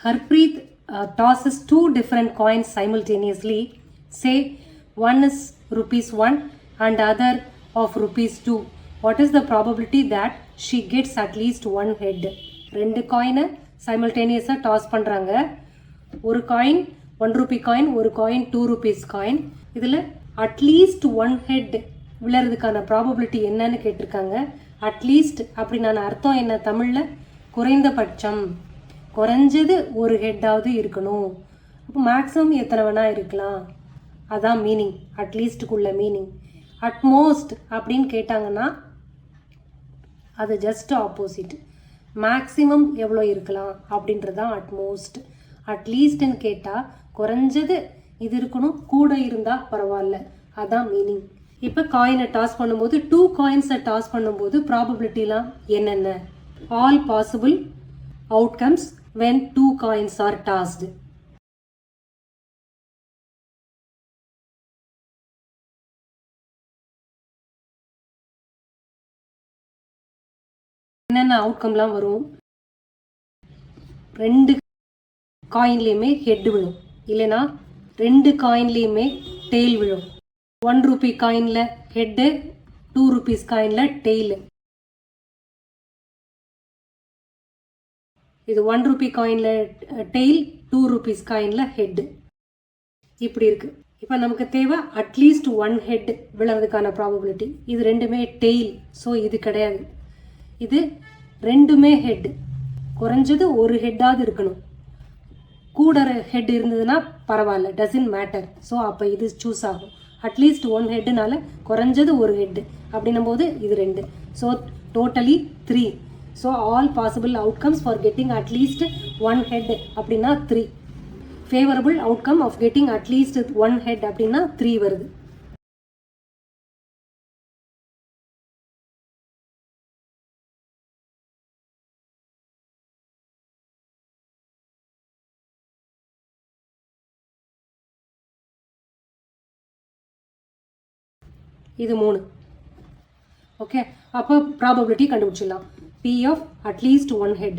Harpreet tosses two different coins simultaneously. Say one is rupees 1 and other of rupees 2. What is the probability that she gets at least one head? ரெண்டு காயினை சைமல்டேனியஸாக toss பண்ணுறாங்க. ஒரு coin 1 Ruby coin, ஒரு coin 2 rupees coin. இதில் at least one head விழறதுக்கான probability என்னன்னு கேட்டிருக்காங்க. At least அப்படின்னா அர்த்தம் என்ன தமிழில்? குறைந்தபட்சம், குறைஞ்சது ஒரு ஹெட்டாவது இருக்கணும். அப்போ மேக்ஸிமம் எத்தனை வேணா இருக்கலாம், அதான் மீனிங். அட்லீஸ்ட்டுக்குள்ள மீனிங். அட்மோஸ்ட் அப்படின்னு கேட்டாங்கன்னா அது ஜஸ்ட் ஆப்போசிட். மேக்ஸிமம் எவ்வளோ இருக்கலாம் அப்படின்றதான் அட்மோஸ்ட். அட்லீஸ்ட்னு கேட்டால் குறைஞ்சது இது இருக்கணும், கூட இருந்தால் பரவாயில்ல, அதான் மீனிங். இப்போ காயினை டாஸ் பண்ணும்போது 2 காயின்ஸை டாஸ் பண்ணும்போது ப்ராபபிலிட்டிலாம் என்னென்ன? All possible outcomes when 2 coins are tossed. என்னென்ன அவுட்கம்லாம் வரும்? 2 காயின்லேயுமே ஹெட் விழும், இல்லைனா 2 காயின்லேயுமே டெய்ல் விழும். 1 ரூபி காயினில் ஹெட்டு, 2 rupees காயினில் டெய்லு. இது 1 ரூபி காயினில் டெய்ல், 2 rupees காயினில் ஹெட்டு. இப்படி இருக்குது. இப்போ நமக்கு தேவை அட்லீஸ்ட் ஒன் ஹெட் விழுறதுக்கான ப்ராபபிலிட்டி. இது ரெண்டுமே டெய்ல், ஸோ இது கிடையாது. இது ரெண்டுமே ஹெட், குறைஞ்சது ஒரு ஹெட்டாவது இருக்கணும். கூட ஹெட் இருந்ததுன்னா பரவாயில்ல, டசன்ட் மேட்டர். ஸோ அப்போ இது சூஸ் ஆகும். அட்லீஸ்ட் ஒன் ஹெட்டுனால குறைஞ்சது ஒரு ஹெட்டு அப்படின்னும் போது இது 2. So totally 3. So all possible outcomes for getting at least one head அப்படின்னா 3. Favourable outcome of getting at least one head அப்படின்னா 3 வருது. இது 3. ஓகே, அப்போ ப்ராபபிலிட்டி கண்டுபிடிச்சிடலாம். P of at least one head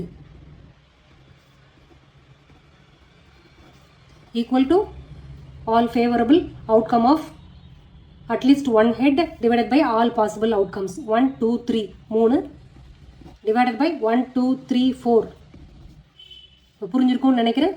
equal to all favorable outcome of at least one head divided by all possible outcomes. 1 2 3 3 divided by 1 2 3 4. புரிஞ்சிருக்கும்னு நினைக்கிறேன்.